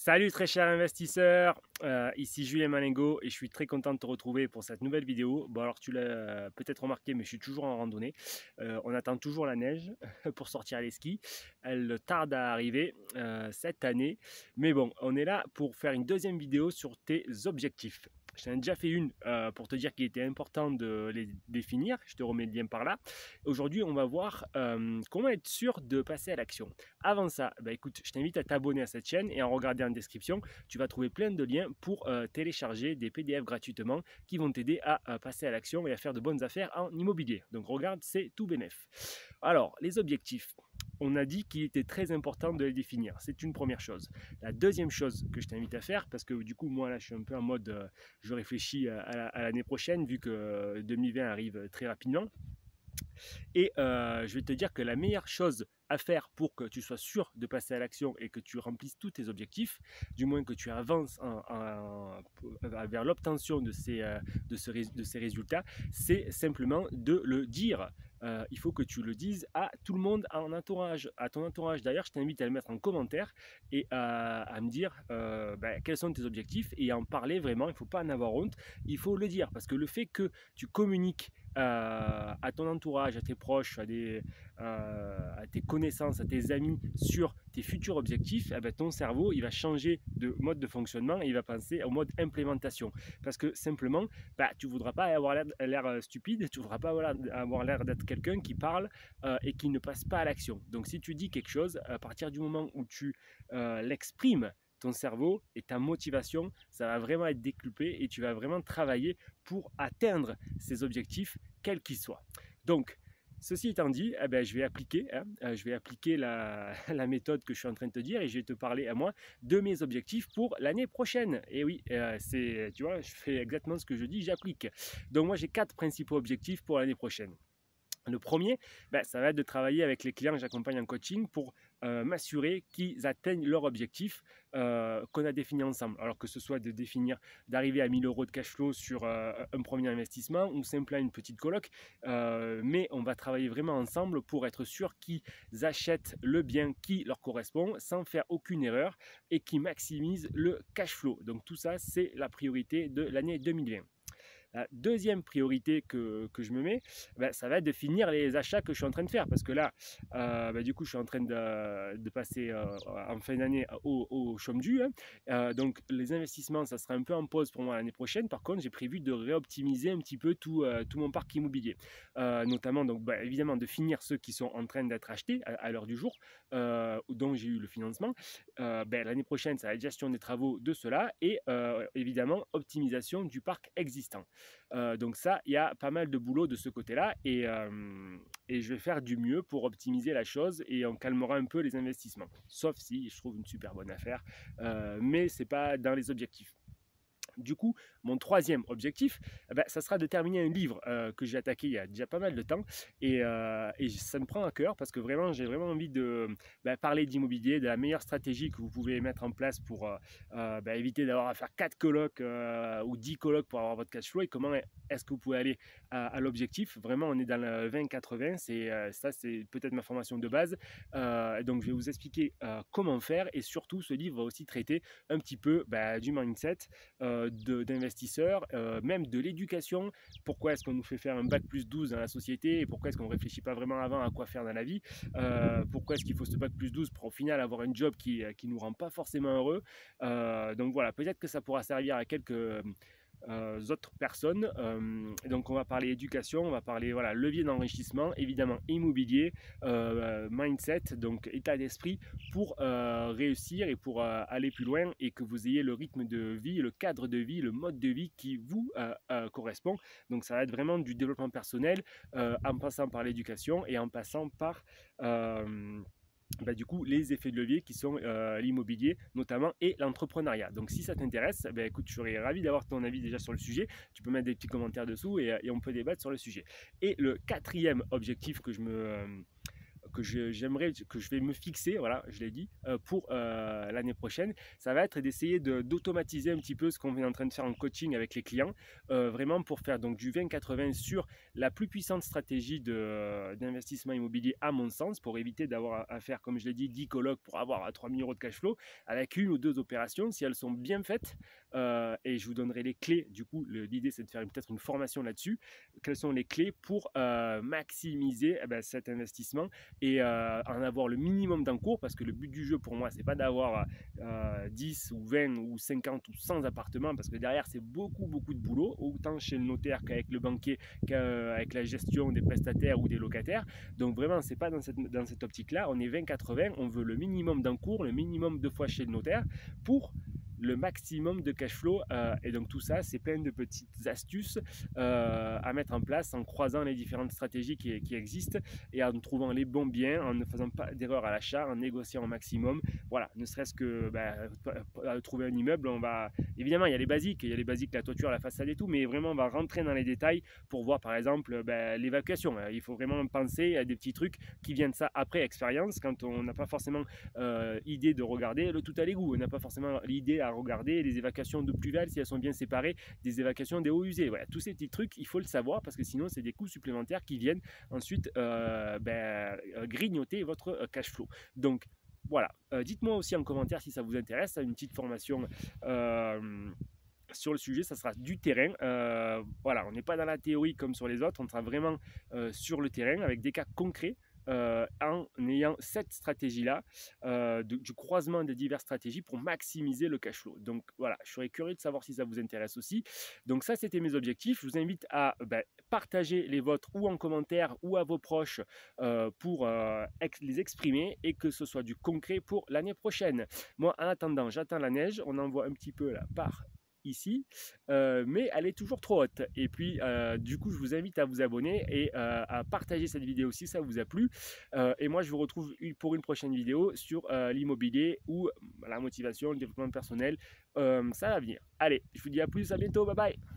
Salut très cher investisseur, ici Julien Malengo et je suis très content de te retrouver pour cette nouvelle vidéo. Bon alors tu l'as peut-être remarqué mais je suis toujours en randonnée. On attend toujours la neige pour sortir les skis. Elle tarde à arriver cette année. Mais bon, on est là pour faire une deuxième vidéo sur tes objectifs. J'en ai déjà fait une pour te dire qu'il était important de les définir. Je te remets le lien par là. Aujourd'hui, on va voir comment être sûr de passer à l'action. Avant ça, bah écoute, je t'invite à t'abonner à cette chaîne et en regarder en description, tu vas trouver plein de liens pour télécharger des PDF gratuitement qui vont t'aider à passer à l'action et à faire de bonnes affaires en immobilier. Donc regarde, c'est tout bénef. Alors, les objectifs. On a dit qu'il était très important de les définir. C'est une première chose. La deuxième chose que je t'invite à faire, parce que du coup, moi là, je suis un peu en mode, je réfléchis à l'année prochaine, vu que 2020 arrive très rapidement. Et je vais te dire que la meilleure chose à faire pour que tu sois sûr de passer à l'action et que tu remplisses tous tes objectifs, du moins que tu avances vers l'obtention de ces résultats, c'est simplement de le dire. Il faut que tu le dises à tout le monde en entourage, à ton entourage. D'ailleurs, je t'invite à le mettre en commentaire et à me dire quels sont tes objectifs et à en parler vraiment. Il ne faut pas en avoir honte, il faut le dire parce que le fait que tu communiques à ton entourage, à tes proches, à tes connaissances, à tes amis sur tes futurs objectifs, eh ben, ton cerveau il va changer de mode de fonctionnement et il va penser au mode implémentation. Parce que simplement, tu ne voudras pas avoir l'air stupide, tu ne voudras pas avoir l'air d'être quelqu'un qui parle et qui ne passe pas à l'action. Donc si tu dis quelque chose, à partir du moment où tu l'exprimes, ton cerveau et ta motivation, ça va vraiment être décuplé et tu vas vraiment travailler pour atteindre ces objectifs, quels qu'ils soient. Donc, ceci étant dit, je vais appliquer la méthode que je suis en train de te dire et je vais te parler à moi de mes objectifs pour l'année prochaine. Et oui, tu vois, je fais exactement ce que je dis, j'applique. Donc moi, j'ai 4 principaux objectifs pour l'année prochaine. Le premier, ça va être de travailler avec les clients que j'accompagne en coaching pour m'assurer qu'ils atteignent leur objectif qu'on a défini ensemble. Alors que ce soit d'arriver à 1000 euros de cash flow sur un premier investissement ou simplement une petite coloc. Mais on va travailler vraiment ensemble pour être sûr qu'ils achètent le bien qui leur correspond sans faire aucune erreur et qui maximisent le cash flow. Donc tout ça, c'est la priorité de l'année 2020. La deuxième priorité que je me mets, ça va être de finir les achats que je suis en train de faire. Parce que là, du coup, je suis en train de passer en fin d'année au chôme dû. Donc, les investissements, ça sera un peu en pause pour moi l'année prochaine. Par contre, j'ai prévu de réoptimiser un petit peu tout mon parc immobilier. Notamment, donc, évidemment, de finir ceux qui sont en train d'être achetés à l'heure du jour, dont j'ai eu le financement. L'année prochaine, ça va être gestion des travaux de cela et évidemment, optimisation du parc existant. Donc ça, il y a pas mal de boulot de ce côté-là et je vais faire du mieux pour optimiser la chose et on calmera un peu les investissements. Sauf si je trouve une super bonne affaire, mais ce n'est pas dans les objectifs. Du coup, mon troisième objectif, ça sera de terminer un livre que j'ai attaqué il y a déjà pas mal de temps et ça me prend à cœur parce que vraiment, j'ai vraiment envie de parler d'immobilier, de la meilleure stratégie que vous pouvez mettre en place pour éviter d'avoir à faire 4 colocs ou 10 colocs pour avoir votre cash flow et comment est-ce que vous pouvez aller à l'objectif. Vraiment, on est dans le 20-80, ça c'est peut-être ma formation de base. Donc, je vais vous expliquer comment faire et surtout, ce livre va aussi traiter un petit peu du mindset, d'investisseurs, même de l'éducation. Pourquoi est-ce qu'on nous fait faire un bac plus 12 dans la société et pourquoi est-ce qu'on ne réfléchit pas vraiment avant à quoi faire dans la vie, pourquoi est-ce qu'il faut ce bac plus 12 pour au final avoir un job qui nous rend pas forcément heureux. Donc voilà, peut-être que ça pourra servir à quelques autres personnes. Donc on va parler éducation, on va parler levier d'enrichissement, évidemment immobilier, mindset, donc état d'esprit pour réussir et pour aller plus loin et que vous ayez le rythme de vie, le cadre de vie, le mode de vie qui vous correspond. Donc ça va être vraiment du développement personnel en passant par l'éducation et en passant par du coup les effets de levier qui sont l'immobilier notamment et l'entrepreneuriat. Donc si ça t'intéresse, écoute, je serais ravi d'avoir ton avis déjà sur le sujet. Tu peux mettre des petits commentaires dessous et on peut débattre sur le sujet. Et le quatrième objectif que je me j'aimerais, que je vais me fixer, voilà, je l'ai dit, pour l'année prochaine, ça va être d'essayer d'automatiser un petit peu ce qu'on est en train de faire en coaching avec les clients, vraiment pour faire donc du 20-80 sur la plus puissante stratégie d'investissement immobilier à mon sens, pour éviter d'avoir à faire, comme je l'ai dit, 10 colloques pour avoir 3 000 € de cash flow, avec une ou deux opérations, si elles sont bien faites, et je vous donnerai les clés. Du coup, l'idée c'est de faire peut-être une formation là-dessus. Quelles sont les clés pour maximiser cet investissement et en avoir le minimum d'encours, parce que le but du jeu pour moi c'est pas d'avoir 10 ou 20 ou 50 ou 100 appartements, parce que derrière c'est beaucoup de boulot, autant chez le notaire qu'avec le banquier, qu'avec la gestion des prestataires ou des locataires. Donc vraiment c'est pas dans cette optique là, on est 20-80, on veut le minimum d'encours, le minimum de fois chez le notaire pour le maximum de cash flow, et donc tout ça c'est plein de petites astuces à mettre en place en croisant les différentes stratégies qui existent et en trouvant les bons biens, en ne faisant pas d'erreur à l'achat, en négociant au maximum. Voilà, ne serait-ce que trouver un immeuble, on va évidemment il y a les basiques, la toiture, la façade et tout, mais vraiment on va rentrer dans les détails pour voir par exemple l'évacuation. Il faut vraiment penser à des petits trucs qui viennent ça après expérience, quand on n'a pas forcément idée de regarder le tout à l'égout, on n'a pas forcément l'idée à regarder les évacuations de plus-value si elles sont bien séparées des évacuations des eaux usées. Voilà, tous ces petits trucs, il faut le savoir, parce que sinon c'est des coûts supplémentaires qui viennent ensuite grignoter votre cash flow. Donc voilà, dites-moi aussi en commentaire si ça vous intéresse, une petite formation sur le sujet, ça sera du terrain. Voilà, on n'est pas dans la théorie comme sur les autres, on sera vraiment sur le terrain avec des cas concrets. En ayant cette stratégie-là, du croisement des diverses stratégies pour maximiser le cash flow. Donc voilà, je serais curieux de savoir si ça vous intéresse aussi. Donc ça, c'était mes objectifs. Je vous invite à partager les vôtres ou en commentaire ou à vos proches pour les exprimer et que ce soit du concret pour l'année prochaine. Moi, en attendant, j'attends la neige. On en voit un petit peu là par ici, mais elle est toujours trop haute. Et puis du coup je vous invite à vous abonner et à partager cette vidéo si ça vous a plu, et moi je vous retrouve pour une prochaine vidéo sur l'immobilier ou la motivation, le développement personnel. Ça va venir. Allez, je vous dis à plus, à bientôt, bye bye.